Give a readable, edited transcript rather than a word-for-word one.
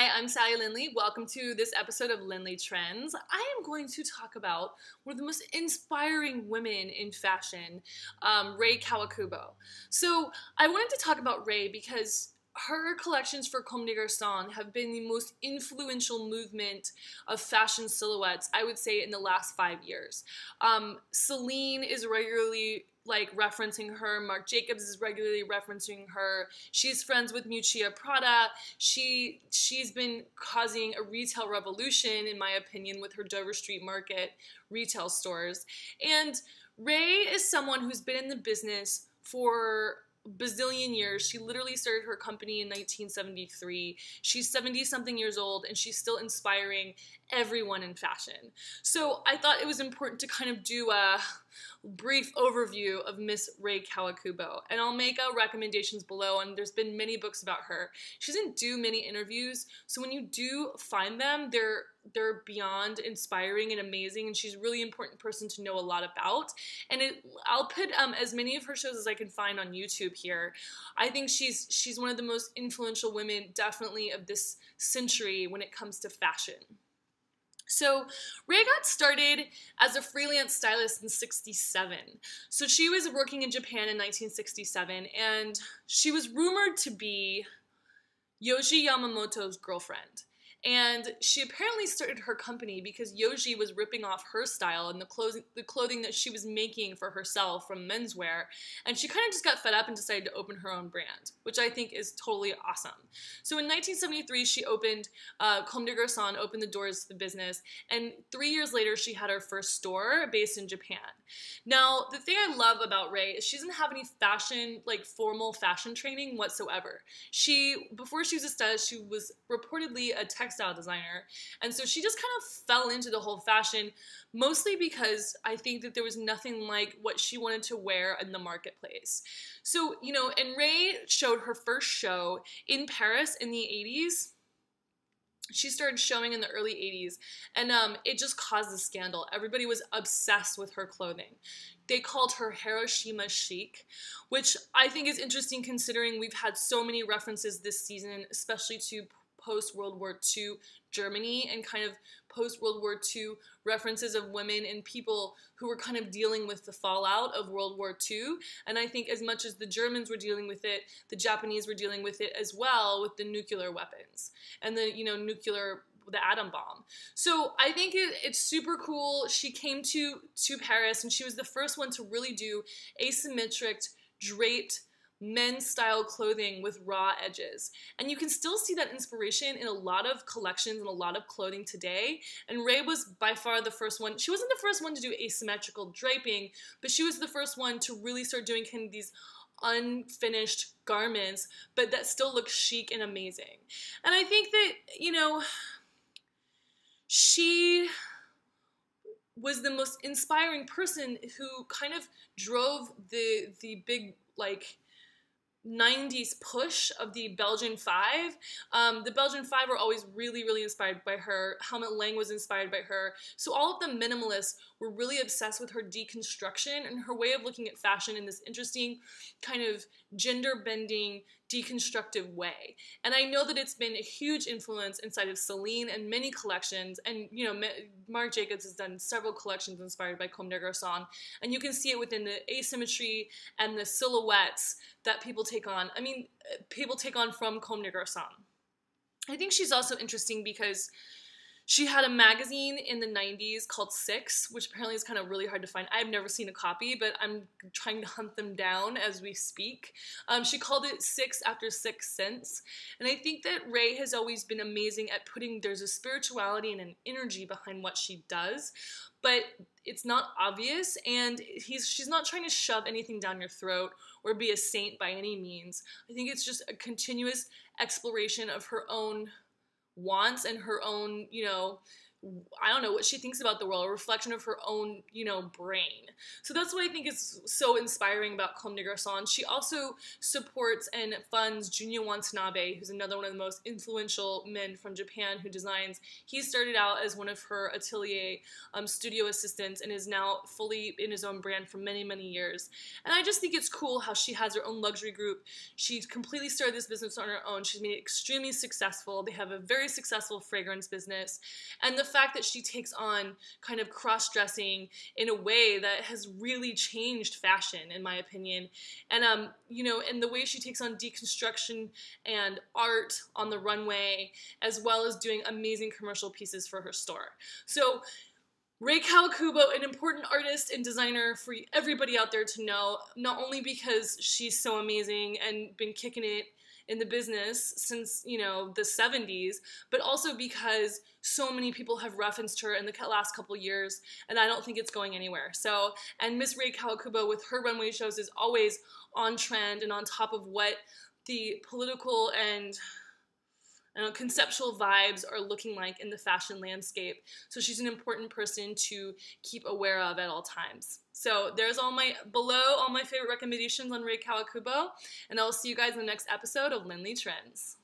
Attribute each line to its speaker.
Speaker 1: Hi, I'm Sally Lyndley. Welcome to this episode of Lyndley Trends. I am going to talk about one of the most inspiring women in fashion, Rei Kawakubo. So I wanted to talk about Rei because her collections for Comme des Garçons have been the most influential movement of fashion silhouettes, I would say, in the last 5 years. Celine is regularly referencing her. Marc Jacobs is regularly referencing her. She's friends with Miuccia Prada. She's been causing a retail revolution, in my opinion, with her Dover Street Market retail stores. And Rei is someone who's been in the business for bazillion years. She literally started her company in 1973. She's 70-something years old, and she's still inspiring everyone in fashion. So I thought it was important to kind of do a brief overview of Miss Rei Kawakubo, and I'll make recommendations below, and there's been many books about her. She doesn't do many interviews, so when you do find them, they're beyond inspiring and amazing, and she's a really important person to know a lot about. And I'll put as many of her shows as I can find on YouTube here. I think she's one of the most influential women, definitely, of this century when it comes to fashion. So Rei got started as a freelance stylist in '67. So she was working in Japan in 1967, and she was rumored to be Yohji Yamamoto's girlfriend. And she apparently started her company because Yohji was ripping off her style and the clothing that she was making for herself from menswear. And she kind of just got fed up and decided to open her own brand, which I think is totally awesome. So in 1973, she opened Comme des Garçons, opened the doors to the business. And 3 years later, she had her first store based in Japan. Now, the thing I love about Rei is she doesn't have any fashion, formal fashion training whatsoever. Before she was a stylist, she was reportedly a textile designer, and so she just kind of fell into the whole fashion, mostly because I think that there was nothing like what she wanted to wear in the marketplace. So, and Rei showed her first show in Paris in the 80s. She started showing in the early 80s, and it just caused a scandal. Everybody was obsessed with her clothing. They called her Hiroshima chic, which I think is interesting considering we've had so many references this season, especially to post-World War II Germany and kind of post-World War II references of women and people who were kind of dealing with the fallout of World War II. And I think as much as the Germans were dealing with it, the Japanese were dealing with it as well, with the nuclear weapons and the, the atom bomb. So I think it's super cool. She came to Paris, and she was the first one to really do asymmetric, draped, men's style clothing with raw edges. And you can still see that inspiration in a lot of collections and a lot of clothing today. And Rei was by far the first one. She wasn't the first one to do asymmetrical draping, but she was the first one to really start doing kind of these unfinished garments, but that still look chic and amazing. And I think that, she was the most inspiring person who kind of drove the big, 90s push of the Belgian Five. The Belgian Five were always really, really inspired by her. Helmut Lang was inspired by her. So all of the minimalists were really obsessed with her deconstruction and her way of looking at fashion in this interesting kind of gender-bending, deconstructive way. And I know that it's been a huge influence inside of Celine and many collections, and Marc Jacobs has done several collections inspired by Comme des Garçons, and you can see it within the asymmetry and the silhouettes that people take on. People take on from Comme des Garçons. I think she's also interesting because she had a magazine in the 90s called Six, which apparently is kind of really hard to find. I've never seen a copy, but I'm trying to hunt them down as we speak. She called it Six after 6 Sense. And I think that Rei has always been amazing at there's a spirituality and an energy behind what she does, but it's not obvious, and she's not trying to shove anything down your throat or be a saint by any means. I think it's just a continuous exploration of her own wants and her own, I don't know, what she thinks about the world, a reflection of her own, brain. So that's what I think is so inspiring about Comme des Garçons. She also supports and funds Junya Watanabe, who's another one of the most influential men from Japan who designs. He started out as one of her atelier studio assistants and is now fully in his own brand for many, many years. And I just think it's cool how she has her own luxury group. She completely started this business on her own. She's made it extremely successful. They have a very successful fragrance business. And the fact that she takes on kind of cross-dressing in a way that has really changed fashion, in my opinion. And, and the way she takes on deconstruction and art on the runway, as well as doing amazing commercial pieces for her store. So Rei Kawakubo, an important artist and designer for everybody out there to know, not only because she's so amazing and been kicking it in the business since, the 70s, but also because so many people have referenced her in the last couple years, and I don't think it's going anywhere. So, and Miss Rei Kawakubo with her runway shows is always on trend and on top of what the political and conceptual vibes are looking like in the fashion landscape. So she's an important person to keep aware of at all times. So there's all my favorite recommendations on Rei Kawakubo, and I'll see you guys in the next episode of Lyndley Trends.